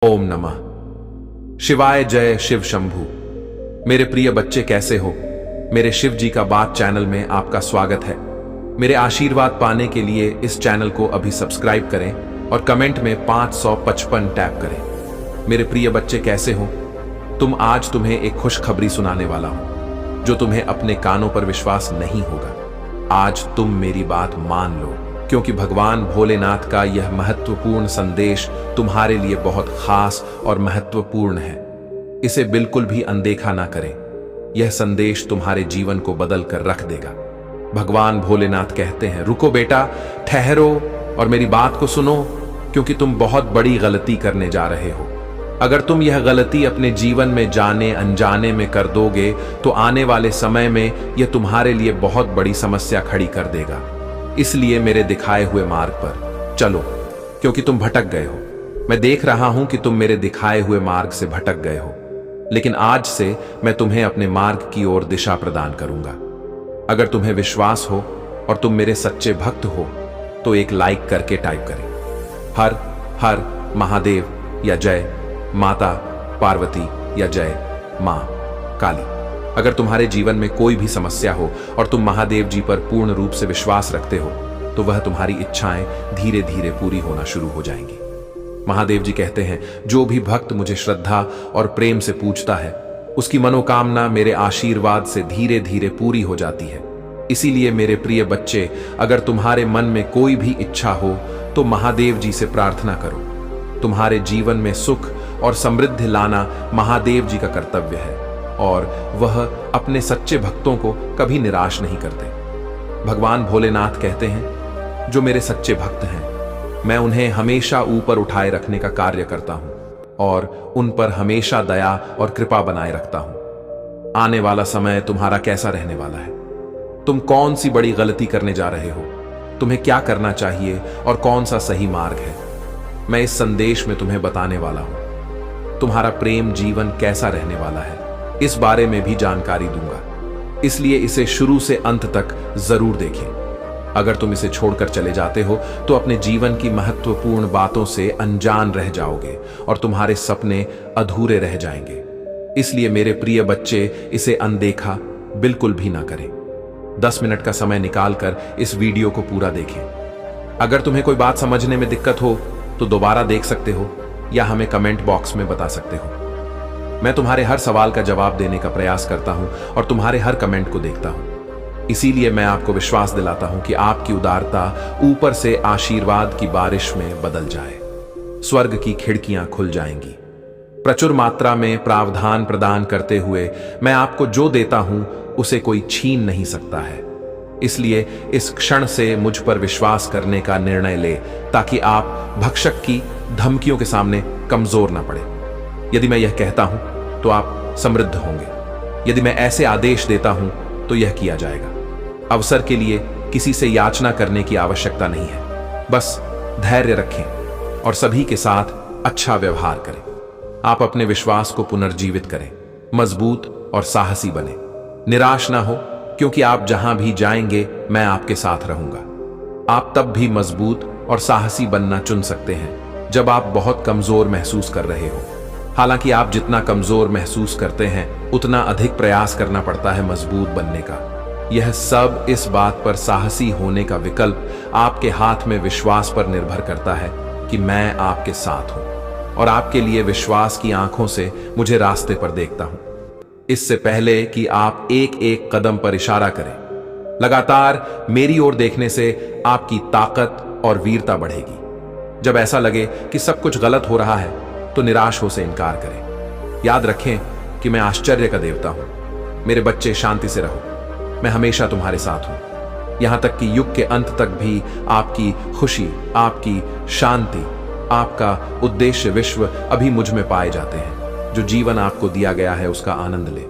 ओम नमः शिवाय। जय शिव शंभू। मेरे प्रिय बच्चे कैसे हो? मेरे शिव जी का बात चैनल में आपका स्वागत है। मेरे आशीर्वाद पाने के लिए इस चैनल को अभी सब्सक्राइब करें और कमेंट में 555 टैप करें। मेरे प्रिय बच्चे कैसे हो? आज तुम्हें एक खुशखबरी सुनाने वाला हूं जो तुम्हें अपने कानों पर विश्वास नहीं होगा। आज तुम मेरी बात मान लो, क्योंकि भगवान भोलेनाथ का यह महत्वपूर्ण संदेश तुम्हारे लिए बहुत खास और महत्वपूर्ण है। इसे बिल्कुल भी अनदेखा ना करें। यह संदेश तुम्हारे जीवन को बदल कर रख देगा। भगवान भोलेनाथ कहते हैं, रुको बेटा, ठहरो और मेरी बात को सुनो, क्योंकि तुम बहुत बड़ी गलती करने जा रहे हो। अगर तुम यह गलती अपने जीवन में जाने अनजाने में कर दोगे तो आने वाले समय में यह तुम्हारे लिए बहुत बड़ी समस्या खड़ी कर देगा। इसलिए मेरे दिखाए हुए मार्ग पर चलो, क्योंकि तुम भटक गए हो। मैं देख रहा हूं कि तुम मेरे दिखाए हुए मार्ग से भटक गए हो, लेकिन आज से मैं तुम्हें अपने मार्ग की ओर दिशा प्रदान करूंगा। अगर तुम्हें विश्वास हो और तुम मेरे सच्चे भक्त हो तो एक लाइक करके टाइप करें हर हर महादेव या जय माता पार्वती या जय मां काली। अगर तुम्हारे जीवन में कोई भी समस्या हो और तुम महादेव जी पर पूर्ण रूप से विश्वास रखते हो तो वह तुम्हारी इच्छाएं धीरे धीरे पूरी होना शुरू हो जाएंगी। महादेव जी कहते हैं, जो भी भक्त मुझे श्रद्धा और प्रेम से पूजता है उसकी मनोकामना मेरे आशीर्वाद से धीरे धीरे पूरी हो जाती है। इसीलिए मेरे प्रिय बच्चे, अगर तुम्हारे मन में कोई भी इच्छा हो तो महादेव जी से प्रार्थना करो। तुम्हारे जीवन में सुख और समृद्धि लाना महादेव जी का कर्तव्य है और वह अपने सच्चे भक्तों को कभी निराश नहीं करते। भगवान भोलेनाथ कहते हैं, जो मेरे सच्चे भक्त हैं मैं उन्हें हमेशा ऊपर उठाए रखने का कार्य करता हूं और उन पर हमेशा दया और कृपा बनाए रखता हूं। आने वाला समय तुम्हारा कैसा रहने वाला है? तुम कौन सी बड़ी गलती करने जा रहे हो? तुम्हें क्या करना चाहिए और कौन सा सही मार्ग है? मैं इस संदेश में तुम्हें बताने वाला हूं। तुम्हारा प्रेम जीवन कैसा रहने वाला है इस बारे में भी जानकारी दूंगा, इसलिए इसे शुरू से अंत तक जरूर देखें। अगर तुम इसे छोड़कर चले जाते हो तो अपने जीवन की महत्वपूर्ण बातों से अनजान रह जाओगे और तुम्हारे सपने अधूरे रह जाएंगे। इसलिए मेरे प्रिय बच्चे, इसे अनदेखा बिल्कुल भी ना करें। 10 मिनट का समय निकालकर इस वीडियो को पूरा देखें। अगर तुम्हें कोई बात समझने में दिक्कत हो तो दोबारा देख सकते हो या हमें कमेंट बॉक्स में बता सकते हो। मैं तुम्हारे हर सवाल का जवाब देने का प्रयास करता हूं और तुम्हारे हर कमेंट को देखता हूं। इसीलिए मैं आपको विश्वास दिलाता हूं कि आपकी उदारता ऊपर से आशीर्वाद की बारिश में बदल जाए। स्वर्ग की खिड़कियां खुल जाएंगी। प्रचुर मात्रा में प्रावधान प्रदान करते हुए मैं आपको जो देता हूं उसे कोई छीन नहीं सकता है। इसलिए इस क्षण से मुझ पर विश्वास करने का निर्णय ले, ताकि आप भक्षक की धमकियों के सामने कमजोर न पड़े। यदि मैं यह कहता हूं तो आप समृद्ध होंगे। यदि मैं ऐसे आदेश देता हूं तो यह किया जाएगा। अवसर के लिए किसी से याचना करने की आवश्यकता नहीं है। बस धैर्य रखें और सभी के साथ अच्छा व्यवहार करें। आप अपने विश्वास को पुनर्जीवित करें, मजबूत और साहसी बने। निराश ना हो, क्योंकि आप जहां भी जाएंगे मैं आपके साथ रहूंगा। आप तब भी मजबूत और साहसी बनना चुन सकते हैं जब आप बहुत कमजोर महसूस कर रहे हो। हालांकि आप जितना कमजोर महसूस करते हैं उतना अधिक प्रयास करना पड़ता है मजबूत बनने का। यह सब इस बात पर साहसी होने का विकल्प आपके हाथ में विश्वास पर निर्भर करता है कि मैं आपके साथ हूं और आपके लिए विश्वास की आंखों से मुझे रास्ते पर देखता हूं। इससे पहले कि आप एक एक कदम पर इशारा करें, लगातार मेरी ओर देखने से आपकी ताकत और वीरता बढ़ेगी। जब ऐसा लगे कि सब कुछ गलत हो रहा है तो निराश हो से इनकार करें। याद रखें कि मैं आश्चर्य का देवता हूं। मेरे बच्चे, शांति से रहो। मैं हमेशा तुम्हारे साथ हूं, यहां तक कि युग के अंत तक भी आपकी खुशी, आपकी शांति, आपका उद्देश्य विश्व अभी मुझ में पाए जाते हैं। जो जीवन आपको दिया गया है उसका आनंद ले,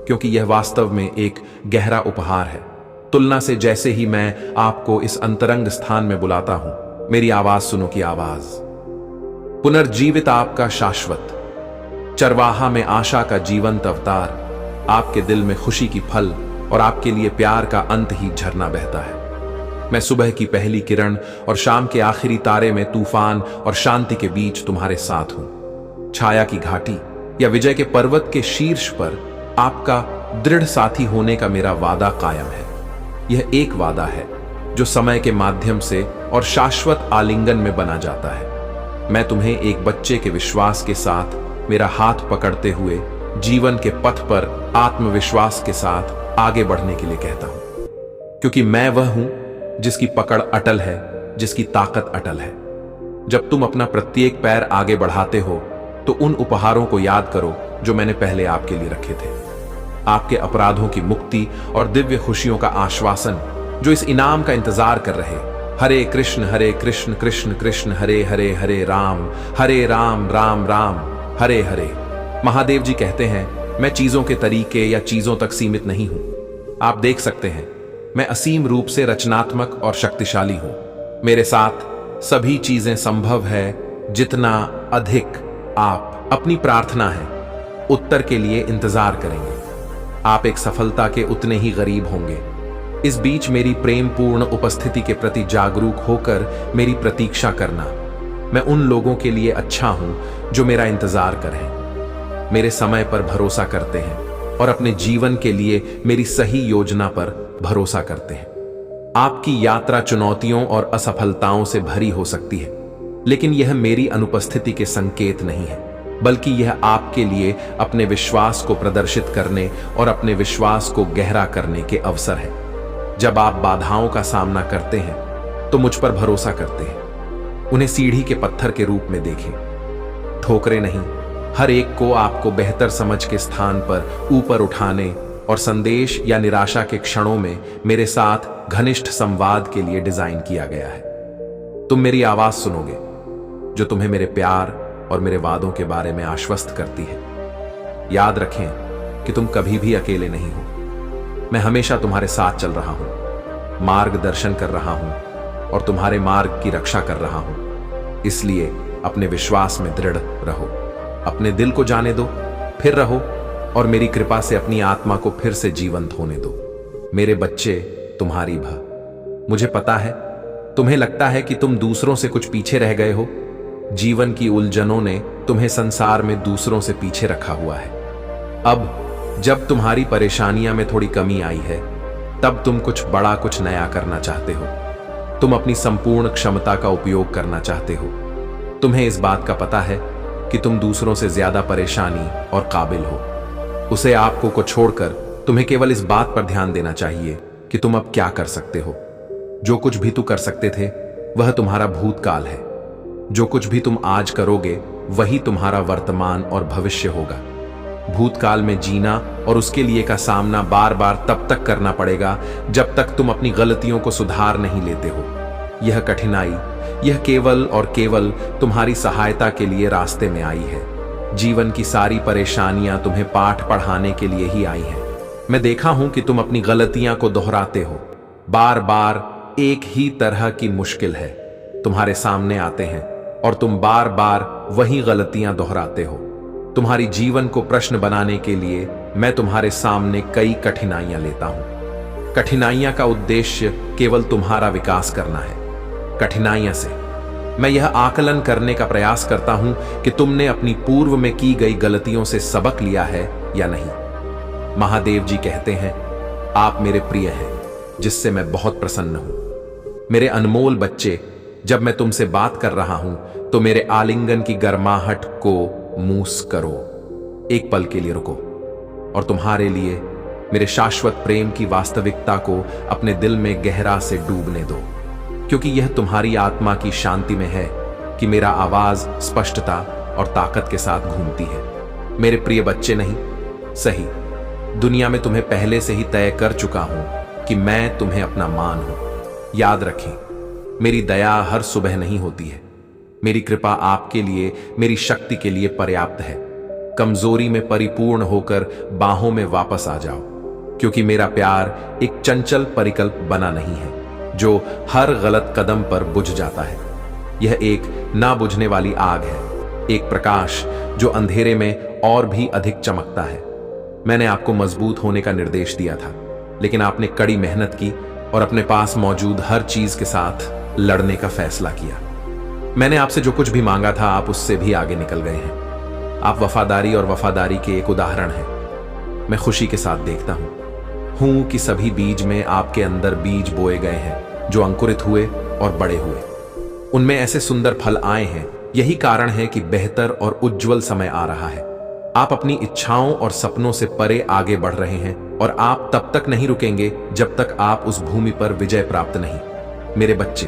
क्योंकि यह वास्तव में एक गहरा उपहार है। तुलना से जैसे ही मैं आपको इस अंतरंग स्थान में बुलाता हूं, मेरी आवाज सुनो की आवाज। पुनर्जीवित आपका शाश्वत, चरवाहा में आशा का जीवंत अवतार, आपके दिल में खुशी की फल और आपके लिए प्यार का अंत ही झरना बहता है। मैं सुबह की पहली किरण और शाम के आखिरी तारे में तूफान और शांति के बीच तुम्हारे साथ हूं। छाया की घाटी या विजय के पर्वत के शीर्ष पर आपका दृढ़ साथी होने का मेरा वादा कायम है। यह एक वादा है जो समय के माध्यम से और शाश्वत आलिंगन में बना जाता है। मैं तुम्हें एक बच्चे के विश्वास के साथ मेरा हाथ पकड़ते हुए जीवन के पथ पर आत्मविश्वास के साथ आगे बढ़ने के लिए कहता हूं, क्योंकि मैं वह हूं जिसकी पकड़ अटल है, जिसकी ताकत अटल है। जब तुम अपना प्रत्येक पैर आगे बढ़ाते हो तो उन उपहारों को याद करो जो मैंने पहले आपके लिए रखे थे। आपके अपराधों की मुक्ति और दिव्य खुशियों का आश्वासन जो इस इनाम का इंतजार कर रहे। हरे कृष्ण कृष्ण कृष्ण हरे हरे, हरे राम राम राम हरे हरे। महादेव जी कहते हैं, मैं चीजों के तरीके या चीजों तक सीमित नहीं हूं। आप देख सकते हैं, मैं असीम रूप से रचनात्मक और शक्तिशाली हूं। मेरे साथ सभी चीजें संभव है। जितना अधिक आप अपनी प्रार्थना है, उत्तर के लिए इंतजार करेंगे, आप एक सफलता के उतने ही करीब होंगे। इस बीच मेरी प्रेमपूर्ण उपस्थिति के प्रति जागरूक होकर मेरी प्रतीक्षा करना। मैं उन लोगों के लिए अच्छा हूं जो मेरा इंतजार करें, मेरे समय पर भरोसा करते हैं और अपने जीवन के लिए मेरी सही योजना पर भरोसा करते हैं। आपकी यात्रा चुनौतियों और असफलताओं से भरी हो सकती है, लेकिन यह मेरी अनुपस्थिति के संकेत नहीं है, बल्कि यह आपके लिए अपने विश्वास को प्रदर्शित करने और अपने विश्वास को गहरा करने के अवसर है। जब आप बाधाओं का सामना करते हैं तो मुझ पर भरोसा करते हैं, उन्हें सीढ़ी के पत्थर के रूप में देखें, ठोकरें नहीं। हर एक को आपको बेहतर समझ के स्थान पर ऊपर उठाने और संदेश या निराशा के क्षणों में मेरे साथ घनिष्ठ संवाद के लिए डिजाइन किया गया है। तुम मेरी आवाज सुनोगे जो तुम्हें मेरे प्यार और मेरे वादों के बारे में आश्वस्त करती है। याद रखें कि तुम कभी भी अकेले नहीं हो। मैं हमेशा तुम्हारे साथ चल रहा हूं, मार्गदर्शन कर रहा हूं और तुम्हारे मार्ग की रक्षा कर रहा हूं। इसलिए अपने विश्वास में दृढ़ रहो, अपने दिल को जाने दो, फिर रहो और मेरी कृपा से अपनी आत्मा को फिर से जीवंत होने दो। मेरे बच्चे, तुम्हारी भा। मुझे पता है तुम्हें लगता है कि तुम दूसरों से कुछ पीछे रह गए हो। जीवन की उलझनों ने तुम्हें संसार में दूसरों से पीछे रखा हुआ है। अब जब तुम्हारी परेशानियां में थोड़ी कमी आई है, तब तुम कुछ बड़ा, कुछ नया करना चाहते हो। तुम अपनी संपूर्ण क्षमता का उपयोग करना चाहते हो। तुम्हें इस बात का पता है कि तुम दूसरों से ज्यादा परेशानी और काबिल हो। उसे आपको को छोड़कर तुम्हें केवल इस बात पर ध्यान देना चाहिए कि तुम अब क्या कर सकते हो। जो कुछ भी तुम कर सकते थे वह तुम्हारा भूतकाल है। जो कुछ भी तुम आज करोगे वही तुम्हारा वर्तमान और भविष्य होगा। भूतकाल में जीना और उसके लिए का सामना बार बार तब तक करना पड़ेगा जब तक तुम अपनी गलतियों को सुधार नहीं लेते हो। यह कठिनाई, यह केवल और केवल तुम्हारी सहायता के लिए रास्ते में आई है। जीवन की सारी परेशानियां तुम्हें पाठ पढ़ाने के लिए ही आई हैं। मैं देखा हूं कि तुम अपनी गलतियां को दोहराते हो। बार बार एक ही तरह की मुश्किल है तुम्हारे सामने आते हैं और तुम बार बार वही गलतियां दोहराते हो। तुम्हारी जीवन को प्रश्न बनाने के लिए मैं तुम्हारे सामने कई कठिनाइयां लेता हूं। कठिनाइयां का उद्देश्य केवल तुम्हारा विकास करना है। कठिनाइयां से मैं यह आकलन करने का प्रयास करता हूं कि तुमने अपनी पूर्व में की गई गलतियों से सबक लिया है या नहीं। महादेव जी कहते हैं, आप मेरे प्रिय हैं जिससे मैं बहुत प्रसन्न हूं। मेरे अनमोल बच्चे, जब मैं तुमसे बात कर रहा हूं तो मेरे आलिंगन की गर्माहट को मूस करो। एक पल के लिए रुको और तुम्हारे लिए मेरे शाश्वत प्रेम की वास्तविकता को अपने दिल में गहरा से डूबने दो, क्योंकि यह तुम्हारी आत्मा की शांति में है कि मेरा आवाज स्पष्टता और ताकत के साथ घूमती है। मेरे प्रिय बच्चे, नहीं सही, दुनिया में तुम्हें पहले से ही तय कर चुका हूं कि मैं तुम्हें अपना मान हूं। याद रखें, मेरी दया हर सुबह नहीं होती है। मेरी कृपा आपके लिए, मेरी शक्ति के लिए पर्याप्त है। कमजोरी में परिपूर्ण होकर बाहों में वापस आ जाओ, क्योंकि मेरा प्यार एक चंचल परिकल्प बना नहीं है जो हर गलत कदम पर बुझ जाता है। यह एक ना बुझने वाली आग है, एक प्रकाश जो अंधेरे में और भी अधिक चमकता है। मैंने आपको मजबूत होने का निर्देश दिया था, लेकिन आपने कड़ी मेहनत की और अपने पास मौजूद हर चीज के साथ लड़ने का फैसला किया। मैंने आपसे जो कुछ भी मांगा था, आप उससे भी आगे निकल गए हैं। आप वफादारी और वफादारी के एक उदाहरण हैं। मैं खुशी के साथ देखता हूं कि सभी बीज में आपके अंदर बीज बोए गए हैं जो अंकुरित हुए और बड़े हुए। उनमें ऐसे सुंदर फल आए हैं। यही कारण है कि बेहतर और उज्जवल समय आ रहा है। आप अपनी इच्छाओं और सपनों से परे आगे बढ़ रहे हैं और आप तब तक नहीं रुकेंगे जब तक आप उस भूमि पर विजय प्राप्त नहीं। मेरे बच्चे,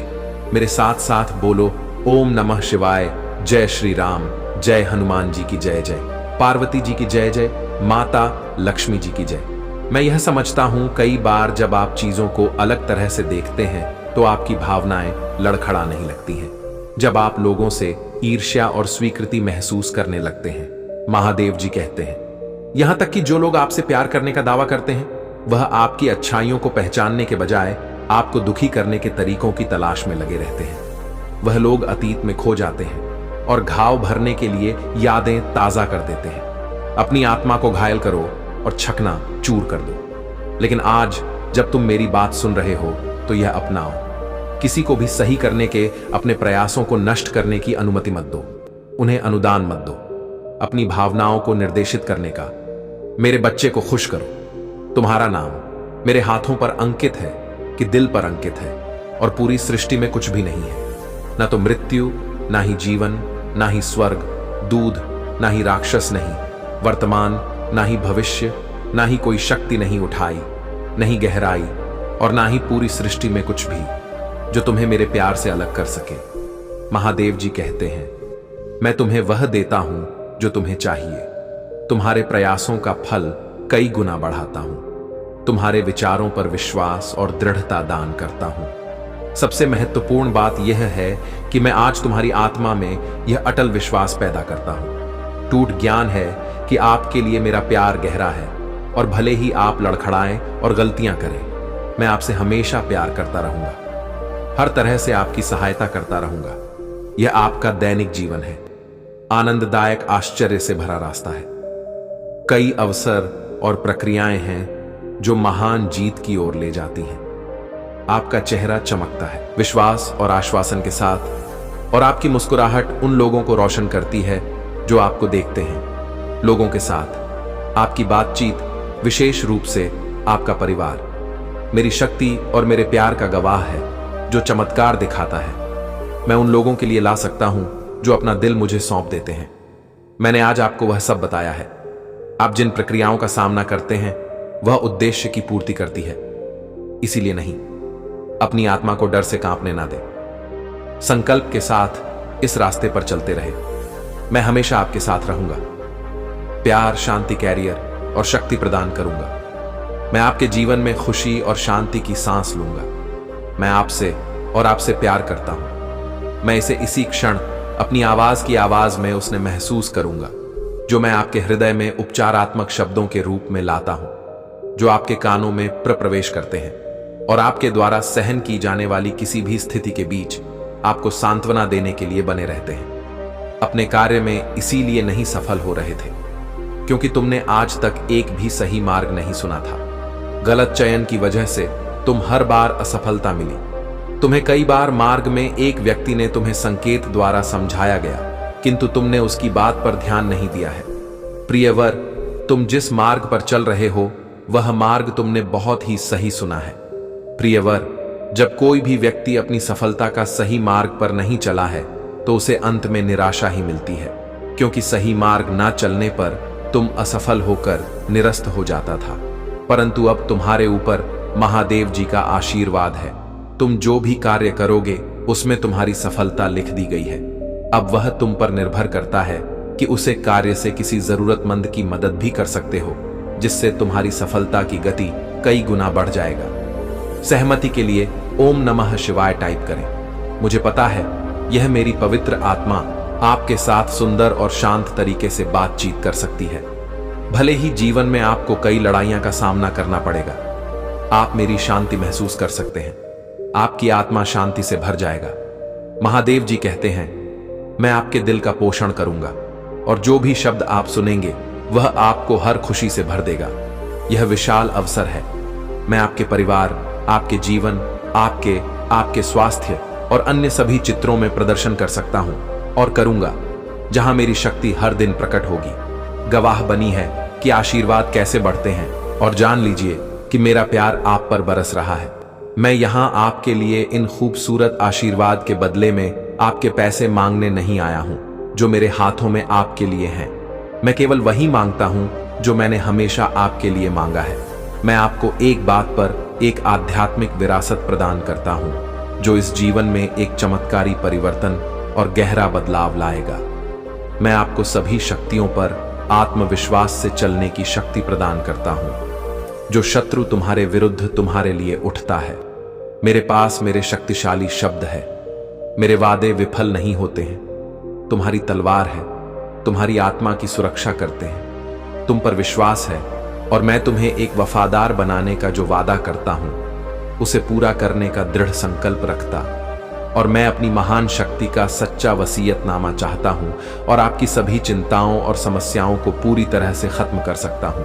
मेरे साथ साथ बोलो, ओम नमः शिवाय, जय श्री राम, जय हनुमान जी की जय जय, पार्वती जी की जय जय, माता लक्ष्मी जी की जय। मैं यह समझता हूं कई बार जब आप चीजों को अलग तरह से देखते हैं तो आपकी भावनाएं लड़खड़ा नहीं लगती हैं। जब आप लोगों से ईर्ष्या और स्वीकृति महसूस करने लगते हैं। महादेव जी कहते हैं, यहां तक कि जो लोग आपसे प्यार करने का दावा करते हैं वह आपकी अच्छाइयों को पहचानने के बजाय आपको दुखी करने के तरीकों की तलाश में लगे रहते हैं। वह लोग अतीत में खो जाते हैं और घाव भरने के लिए यादें ताजा कर देते हैं। अपनी आत्मा को घायल करो और छकना चूर कर दो। लेकिन आज जब तुम मेरी बात सुन रहे हो तो यह अपनाओ। किसी को भी सही करने के अपने प्रयासों को नष्ट करने की अनुमति मत दो। उन्हें अनुदान मत दो। अपनी भावनाओं को निर्देशित करने का। मेरे बच्चे को खुश करो। तुम्हारा नाम मेरे हाथों पर अंकित है कि दिल पर अंकित है, और पूरी सृष्टि में कुछ भी नहीं है, ना तो मृत्यु, ना ही जीवन, ना ही स्वर्ग, दूध, ना ही राक्षस नहीं, वर्तमान, ना ही भविष्य, ना ही कोई शक्ति नहीं उठाई, नहीं गहराई, और ना ही पूरी सृष्टि में कुछ भी जो तुम्हें मेरे प्यार से अलग कर सके। महादेव जी कहते हैं, मैं तुम्हें वह देता हूं जो तुम्हें चाहिए। तुम्हारे प्रयासों का फल कई गुना बढ़ाता हूं। तुम्हारे विचारों पर विश्वास और दृढ़ता दान करता हूं। सबसे महत्वपूर्ण बात यह है कि मैं आज तुम्हारी आत्मा में यह अटल विश्वास पैदा करता हूं। टूट ज्ञान है कि आपके लिए मेरा प्यार गहरा है, और भले ही आप लड़खड़ाएं और गलतियां करें, मैं आपसे हमेशा प्यार करता रहूंगा। हर तरह से आपकी सहायता करता रहूंगा। यह आपका दैनिक जीवन है, आनंददायक आश्चर्य से भरा रास्ता है। कई अवसर और प्रक्रियाएं हैं जो महान जीत की ओर ले जाती हैं। आपका चेहरा चमकता है विश्वास और आश्वासन के साथ, और आपकी मुस्कुराहट उन लोगों को रोशन करती है जो आपको देखते हैं। लोगों के साथ आपकी बातचीत, विशेष रूप से आपका परिवार, मेरी शक्ति और मेरे प्यार का गवाह है जो चमत्कार दिखाता है। मैं उन लोगों के लिए ला सकता हूं जो अपना दिल मुझे सौंप देते हैं। मैंने आज आपको वह सब बताया है। आप जिन प्रक्रियाओं का सामना करते हैं वह उद्देश्य की पूर्ति करती है, इसीलिए नहीं। अपनी आत्मा को डर से कांपने ना दे। संकल्प के साथ इस रास्ते पर चलते रहे। मैं हमेशा आपके साथ रहूंगा। प्यार, शांति, कैरियर और शक्ति प्रदान करूंगा। मैं आपके जीवन में खुशी और शांति की सांस लूंगा। मैं आपसे और आपसे प्यार करता हूं। मैं इसे इसी क्षण अपनी आवाज की आवाज में उसने महसूस करूंगा जो मैं आपके हृदय में उपचारात्मक शब्दों के रूप में लाता हूं, जो आपके कानों में प्रवेश करते हैं और आपके द्वारा सहन की जाने वाली किसी भी स्थिति के बीच आपको सांत्वना देने के लिए बने रहते हैं। अपने कार्य में इसीलिए नहीं सफल हो रहे थे क्योंकि तुमने आज तक एक भी सही मार्ग नहीं सुना था। गलत चयन की वजह से तुम हर बार असफलता मिली। तुम्हें कई बार मार्ग में एक व्यक्ति ने तुम्हें संकेत द्वारा समझाया गया, किंतु तुमने उसकी बात पर ध्यान नहीं दिया है। प्रियवर, तुम जिस मार्ग पर चल रहे हो वह मार्ग तुमने बहुत ही सही सुना है। प्रियवर, जब कोई भी व्यक्ति अपनी सफलता का सही मार्ग पर नहीं चला है तो उसे अंत में निराशा ही मिलती है, क्योंकि सही मार्ग ना चलने पर तुम असफल होकर निरस्त हो जाता था। परंतु अब तुम्हारे ऊपर महादेव जी का आशीर्वाद है। तुम जो भी कार्य करोगे उसमें तुम्हारी सफलता लिख दी गई है। अब वह तुम पर निर्भर करता है कि उसे कार्य से किसी जरूरतमंद की मदद भी कर सकते हो, जिससे तुम्हारी सफलता की गति कई गुना बढ़ जाएगा। सहमति के लिए ओम नमः शिवाय टाइप करें। मुझे पता है यह मेरी पवित्र आत्मा आपके साथ सुंदर और शांत तरीके से बातचीत कर सकती है। भले ही जीवन में आपको कई लड़ाइयां का सामना करना पड़ेगा, आप मेरी शांति महसूस कर सकते हैं। आपकी आत्मा शांति से भर जाएगा। महादेव जी कहते हैं, मैं आपके दिल का पोषण करूंगा और जो भी शब्द आप सुनेंगे वह आपको हर खुशी से भर देगा। यह विशाल अवसर है। मैं आपके परिवार, आपके जीवन, आपके स्वास्थ्य और अन्य सभी चित्रों में प्रदर्शन कर सकता हूं और करूंगा। जहां मेरी शक्ति हर दिन प्रकट होगी। गवाह बनी है कि आशीर्वाद कैसे बढ़ते हैं, और जान लीजिए कि मेरा प्यार आप पर बरस रहा है। मैं यहां आपके लिए इन खूबसूरत आशीर्वाद के बदले में आपके पैसे मांगने नहीं आया हूं जो मेरे हाथों में आपके लिए हैं। मैं केवल वही मांगता हूं जो मैंने हमेशा आपके लिए मांगा है। मैं आपको एक बात पर एक आध्यात्मिक विरासत प्रदान करता हूं जो इस जीवन में एक चमत्कारी परिवर्तन और गहरा बदलाव लाएगा। मैं आपको सभी शक्तियों पर आत्मविश्वास से चलने की शक्ति प्रदान करता हूं। जो शत्रु तुम्हारे विरुद्ध तुम्हारे लिए उठता है, मेरे पास मेरे शक्तिशाली शब्द है। मेरे वादे विफल नहीं होते हैं। तुम्हारी तलवार है, तुम्हारी आत्मा की सुरक्षा करते हैं। तुम पर विश्वास है और मैं तुम्हें एक वफादार बनाने का जो वादा करता हूं उसे पूरा करने का दृढ़ संकल्प रखता, और मैं अपनी महान शक्ति का सच्चा वसीयतनामा चाहता हूं और आपकी सभी चिंताओं और समस्याओं को पूरी तरह से खत्म कर सकता हूं,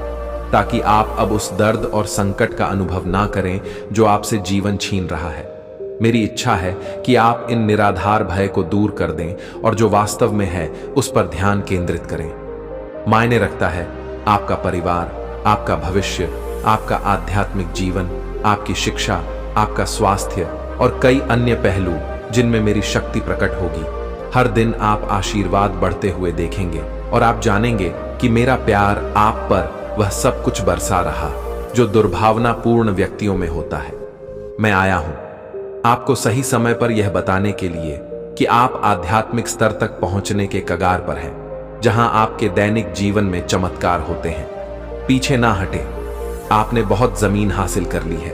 ताकि आप अब उस दर्द और संकट का अनुभव ना करें जो आपसे जीवन छीन रहा है। मेरी इच्छा है कि आप इन निराधार भय को दूर कर दें और जो वास्तव में है उस पर ध्यान केंद्रित करें। मायने रखता है आपका परिवार, आपका भविष्य, आपका आध्यात्मिक जीवन, आपकी शिक्षा, आपका स्वास्थ्य और कई अन्य पहलू जिनमें मेरी शक्ति प्रकट होगी। हर दिन आप आशीर्वाद बढ़ते हुए देखेंगे और आप जानेंगे कि मेरा प्यार आप पर वह सब कुछ बरसा रहा जो दुर्भावनापूर्ण व्यक्तियों में होता है। मैं आया हूं आपको सही समय पर यह बताने के लिए कि आप आध्यात्मिक स्तर तक पहुंचने के कगार पर हैं, जहां आपके दैनिक जीवन में चमत्कार होते हैं। पीछे ना हटे, आपने बहुत जमीन हासिल कर ली है।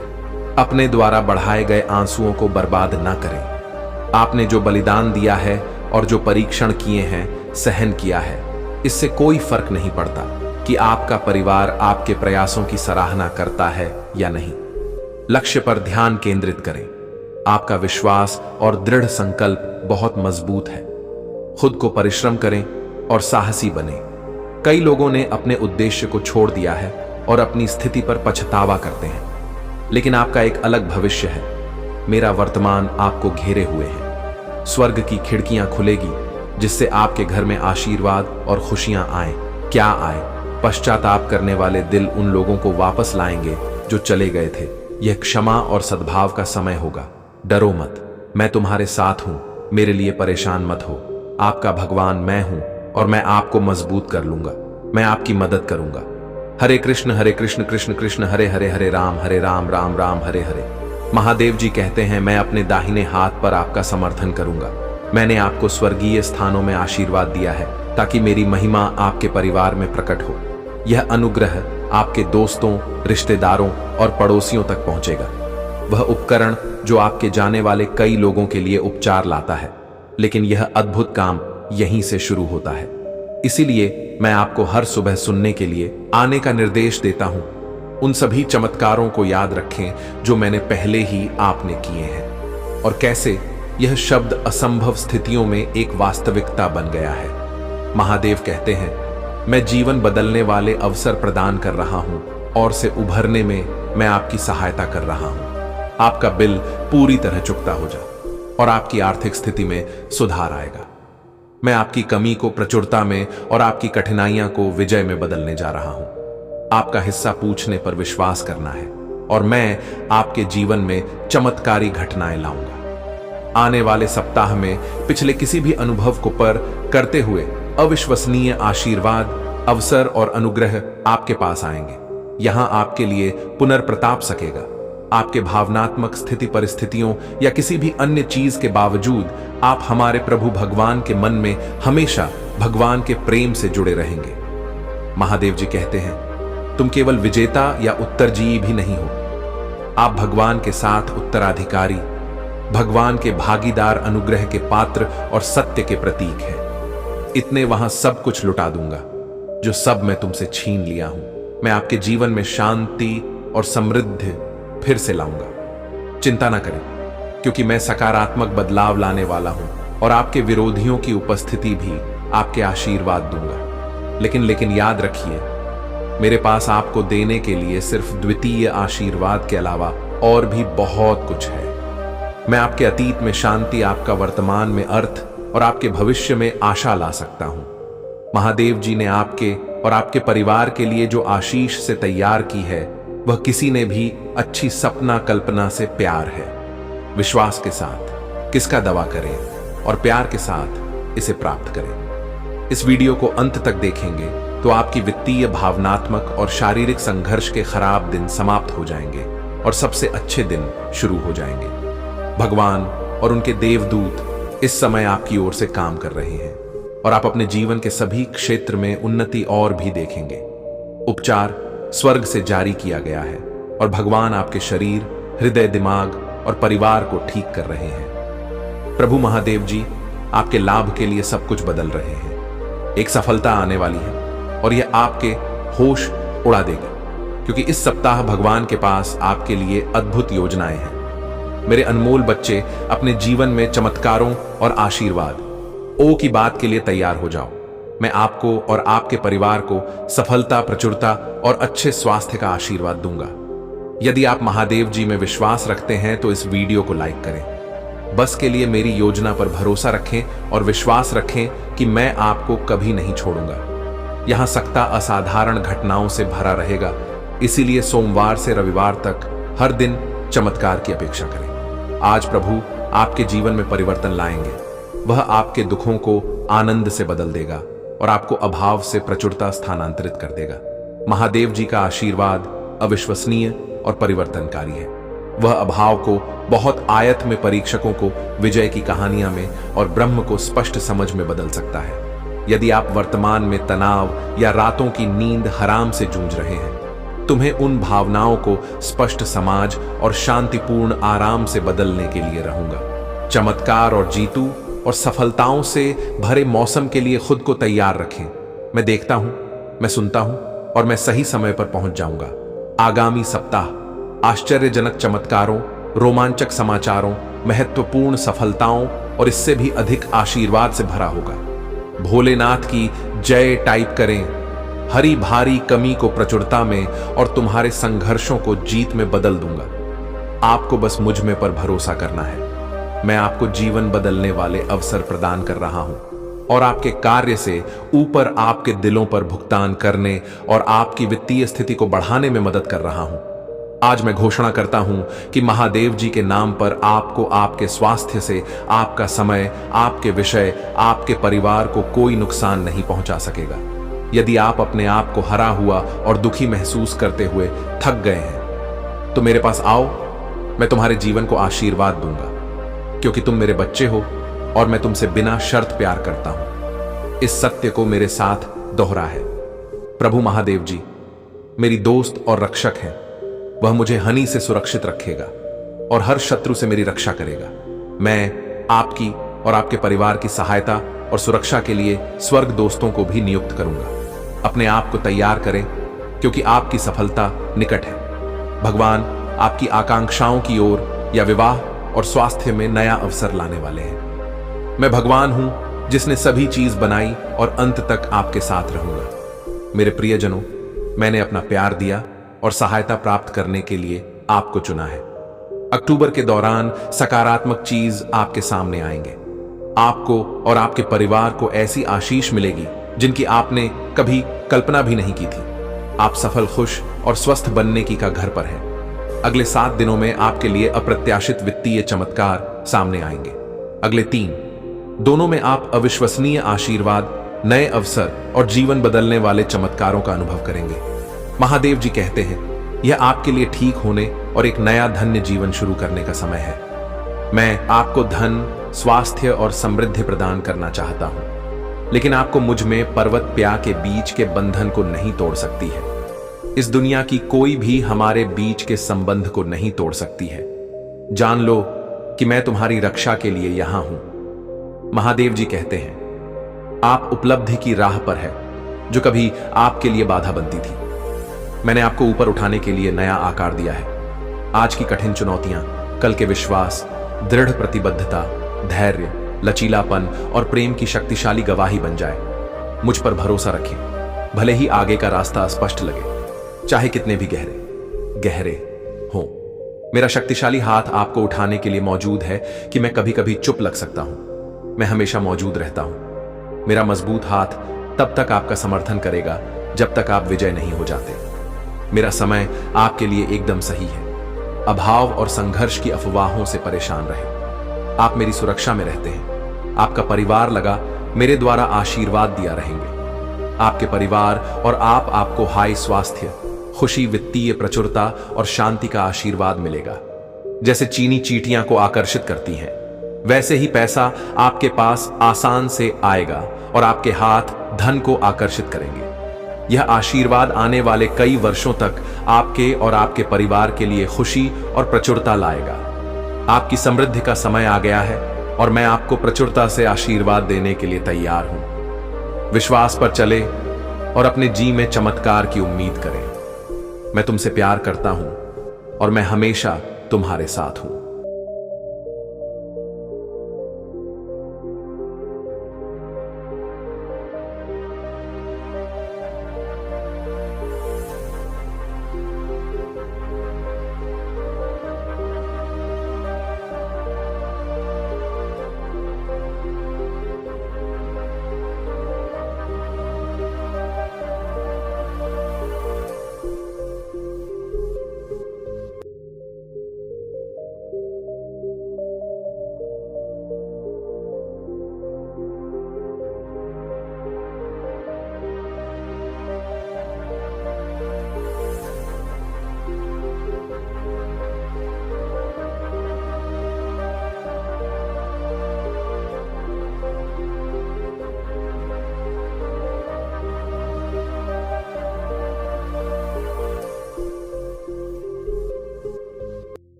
अपने द्वारा बढ़ाए गए आंसुओं को बर्बाद ना करें। आपने जो बलिदान दिया है और जो परीक्षण किए हैं, सहन किया है, इससे कोई फर्क नहीं पड़ता कि आपका परिवार आपके प्रयासों की सराहना करता है या नहीं। लक्ष्य पर ध्यान केंद्रित करें। आपका विश्वास और दृढ़ संकल्प बहुत मजबूत है। खुद को परिश्रम करें और साहसी बने। कई लोगों ने अपने उद्देश्य को छोड़ दिया है और अपनी स्थिति पर पछतावा करते हैं, लेकिन आपका एक अलग भविष्य है। मेरा वर्तमान आपको घेरे हुए है। स्वर्ग की खिड़कियां खुलेगी जिससे आपके घर में आशीर्वाद और खुशियां आए। क्या आए? पश्चाताप करने वाले दिल उन लोगों को वापस लाएंगे जो चले गए थे। यह क्षमा और सद्भाव का समय होगा। डरो मत, मैं तुम्हारे साथ हूं। मेरे लिए परेशान मत हो। आपका भगवान मैं हूं और मैं आपको मजबूत कर लूंगा। मैं आपकी मदद करूंगा। हरे कृष्ण कृष्ण कृष्ण हरे हरे, हरे राम राम राम हरे हरे। महादेव जी कहते हैं, मैं अपने दाहिने हाथ पर आपका समर्थन करूंगा। मैंने आपको स्वर्गीय स्थानों में आशीर्वाद दिया है ताकि मेरी महिमा आपके परिवार में प्रकट हो। यह अनुग्रह आपके दोस्तों, रिश्तेदारों और पड़ोसियों तक पहुंचेगा। वह उपकरण जो आपके जाने वाले कई लोगों के लिए उपचार लाता है, लेकिन यह अद्भुत काम यहीं से शुरू होता है। इसीलिए मैं आपको हर सुबह सुनने के लिए आने का निर्देश देता हूं। उन सभी चमत्कारों को याद रखें जो मैंने पहले ही आपने किए हैं और कैसे यह शब्द असंभव स्थितियों में एक वास्तविकता बन गया है। महादेव कहते हैं, मैं जीवन बदलने वाले अवसर प्रदान कर रहा हूं और से उभरने में मैं आपकी सहायता कर रहा हूं। आपका बिल पूरी तरह चुकता हो जाए और आपकी आर्थिक स्थिति में सुधार आएगा। मैं आपकी कमी को प्रचुरता में और आपकी कठिनाइयां को विजय में बदलने जा रहा हूं। आपका हिस्सा पूछने पर विश्वास करना है और मैं आपके जीवन में चमत्कारी घटनाएं लाऊंगा। आने वाले सप्ताह में पिछले किसी भी अनुभव को पर करते हुए अविश्वसनीय आशीर्वाद, अवसर और अनुग्रह आपके पास आएंगे। यहां आपके लिए पुनर्प्रताप सकेगा। आपके भावनात्मक स्थिति परिस्थितियों या किसी भी अन्य चीज के बावजूद आप हमारे प्रभु भगवान के मन में हमेशा भगवान के प्रेम से जुड़े रहेंगे। महादेव जी कहते हैं, तुम केवल विजेता या उत्तरजीवी भी नहीं हो, आप भगवान के साथ उत्तराधिकारी, भगवान के भागीदार, अनुग्रह के पात्र और सत्य के प्रतीक हैं। इतने वहां सब कुछ लुटा दूंगा जो सब मैं तुमसे छीन लिया हूं। मैं आपके जीवन में शांति और समृद्धि फिर से लाऊंगा। चिंता ना करें, क्योंकि मैं सकारात्मक बदलाव लाने वाला हूं और आपके विरोधियों की उपस्थिति भी आपके आशीर्वाद दूंगा। लेकिन याद रखिए, मेरे पास आपको देने के लिए सिर्फ द्वितीय आशीर्वाद के अलावा और भी बहुत कुछ है। मैं आपके अतीत में शांति, आपका वर्तमान में अर्थ और आपके भविष्य में आशा ला सकता हूं। महादेव जी ने आपके और आपके परिवार के लिए जो आशीष से तैयार की है, वह किसी ने भी अच्छी सपना कल्पना से प्यार है। विश्वास के साथ किसका दवा करें और प्यार के साथ इसे प्राप्त करें। इस वीडियो को अंत तक देखेंगे तो आपकी वित्तीय, भावनात्मक और शारीरिक संघर्ष के खराब दिन समाप्त हो जाएंगे और सबसे अच्छे दिन शुरू हो जाएंगे। भगवान और उनके देवदूत इस समय आपकी ओर से काम कर रहे हैं और आप अपने जीवन के सभी क्षेत्र में उन्नति और भी देखेंगे। उपचार स्वर्ग से जारी किया गया है और भगवान आपके शरीर, हृदय, दिमाग और परिवार को ठीक कर रहे हैं। प्रभु महादेव जी आपके लाभ के लिए सब कुछ बदल रहे हैं। एक सफलता आने वाली है और यह आपके होश उड़ा देगी, क्योंकि इस सप्ताह भगवान के पास आपके लिए अद्भुत योजनाएं हैं। मेरे अनमोल बच्चे, अपने जीवन में चमत्कारों और आशीर्वाद ओ की बात के लिए तैयार हो जाओ। मैं आपको और आपके परिवार को सफलता, प्रचुरता और अच्छे स्वास्थ्य का आशीर्वाद दूंगा। यदि आप महादेव जी में विश्वास रखते हैं तो इस वीडियो को लाइक करें। बस के लिए मेरी योजना पर भरोसा रखें और विश्वास रखें कि मैं आपको कभी नहीं छोड़ूंगा। यहां सप्ताह असाधारण घटनाओं से भरा रहेगा, इसीलिए सोमवार से रविवार तक हर दिन चमत्कार की अपेक्षा करें। आज प्रभु आपके जीवन में परिवर्तन लाएंगे। वह आपके दुखों को आनंद से बदल देगा और आपको अभाव से प्रचुरता स्थानांतरित कर देगा। महादेव जी का आशीर्वाद अविश्वसनीय और परिवर्तनकारी है। वह अभाव को बहुत आयत में, परीक्षकों को विजय की कहानियां में और ब्रह्म को स्पष्ट समझ में बदल सकता है। यदि आप वर्तमान में तनाव या रातों की नींद हराम से जूझ रहे हैं, तुम्हें उन भावनाओं को स्पष्ट समाज और शांतिपूर्ण आराम से बदलने के लिए रहूंगा। चमत्कार और जीतू और सफलताओं से भरे मौसम के लिए खुद को तैयार रखें। मैं देखता हूं, मैं सुनता हूं और मैं सही समय पर पहुंच जाऊंगा। आगामी सप्ताह आश्चर्यजनक चमत्कारों, रोमांचक समाचारों, महत्वपूर्ण सफलताओं और इससे भी अधिक आशीर्वाद से भरा होगा। भोलेनाथ की जय टाइप करें। हरी भारी कमी को प्रचुरता में और तुम्हारे संघर्षों को जीत में बदल दूंगा। आपको बस मुझ में पर भरोसा करना है। मैं आपको जीवन बदलने वाले अवसर प्रदान कर रहा हूं और आपके कार्य से ऊपर आपके दिलों पर भुगतान करने और आपकी वित्तीय स्थिति को बढ़ाने में मदद कर रहा हूं। आज मैं घोषणा करता हूं कि महादेव जी के नाम पर आपको, आपके स्वास्थ्य से, आपका समय, आपके विषय, आपके परिवार को कोई नुकसान नहीं पहुंचा सकेगा। यदि आप अपने आप को हरा हुआ और दुखी महसूस करते हुए थक गए हैं, तो मेरे पास आओ। मैं तुम्हारे जीवन को आशीर्वाद दूंगा, क्योंकि तुम मेरे बच्चे हो और मैं तुमसे बिना शर्त प्यार करता हूं। इस सत्य को मेरे साथ दोहरा है। प्रभु महादेव जी मेरी दोस्त और रक्षक हैं। वह मुझे हानि से सुरक्षित रखेगा और हर शत्रु से मेरी रक्षा करेगा। मैं आपकी और आपके परिवार की सहायता और सुरक्षा के लिए स्वर्ग दोस्तों को भी नियुक्त करूंगा। अपने आप को तैयार करें, क्योंकि आपकी सफलता निकट है। भगवान आपकी आकांक्षाओं की ओर या विवाह और स्वास्थ्य में नया अवसर लाने वाले हैं। मैं भगवान हूं जिसने सभी चीज बनाई और अंत तक आपके साथ रहूंगा। मेरे प्रियजनों, मैंने अपना प्यार दिया और सहायता प्राप्त करने के लिए आपको चुना है। अक्टूबर के दौरान सकारात्मक चीज आपके सामने आएंगे। आपको और आपके परिवार को ऐसी आशीष मिलेगी जिनकी आपने कभी कल्पना भी नहीं की थी। आप सफल, खुश और स्वस्थ बनने की का घर पर हैं। अगले 7 दिनों में आपके लिए अप्रत्याशित वित्तीय चमत्कार सामने आएंगे। अगले 3 दोनों में आप अविश्वसनीय आशीर्वाद, नए अवसर और जीवन बदलने वाले चमत्कारों का अनुभव करेंगे। महादेव जी कहते हैं, यह आपके लिए ठीक होने और एक नया धन्य जीवन शुरू करने का समय है। मैं आपको धन, स्वास्थ्य और समृद्धि प्रदान करना चाहता हूं, लेकिन आपको मुझ में पर्वत प्या के बीच के बंधन को नहीं तोड़ सकती है। इस दुनिया की कोई भी हमारे बीच के संबंध को नहीं तोड़ सकती है। जान लो कि मैं तुम्हारी रक्षा के लिए यहां हूं। महादेव जी कहते हैं, आप उपलब्धि की राह पर है जो कभी आपके लिए बाधा बनती थी। मैंने आपको ऊपर उठाने के लिए नया आकार दिया है। आज की कठिन चुनौतियां कल के विश्वास, दृढ़ प्रतिबद्धता, धैर्य, लचीलापन और प्रेम की शक्तिशाली गवाही बन जाए। मुझ पर भरोसा रखें, भले ही आगे का रास्ता स्पष्ट लगे, चाहे कितने भी गहरे हो। मेरा शक्तिशाली हाथ आपको उठाने के लिए मौजूद है कि मैं कभी कभी चुप लग सकता हूं, मैं हमेशा मौजूद रहता हूं। मेरा मजबूत हाथ तब तक आपका समर्थन करेगा जब तक आप विजय नहीं हो जाते। मेरा समय आपके लिए एकदम सही है। अभाव और संघर्ष की अफवाहों से परेशान रहे। आप मेरी सुरक्षा में रहते हैं। आपका परिवार लगा मेरे द्वारा आशीर्वाद दिया रहेंगे। आपके परिवार और आपको हाई स्वास्थ्य, खुशी, वित्तीय प्रचुरता और शांति का आशीर्वाद मिलेगा। जैसे चीनी चींटियां को आकर्षित करती हैं, वैसे ही पैसा आपके पास आसान से आएगा और आपके हाथ धन को आकर्षित करेंगे। यह आशीर्वाद आने वाले कई वर्षों तक आपके और आपके परिवार के लिए खुशी और प्रचुरता लाएगा। आपकी समृद्धि का समय आ गया है और मैं आपको प्रचुरता से आशीर्वाद देने के लिए तैयार हूं। विश्वास पर चले और अपने जी में चमत्कार की उम्मीद करें। मैं तुमसे प्यार करता हूं और मैं हमेशा तुम्हारे साथ हूं।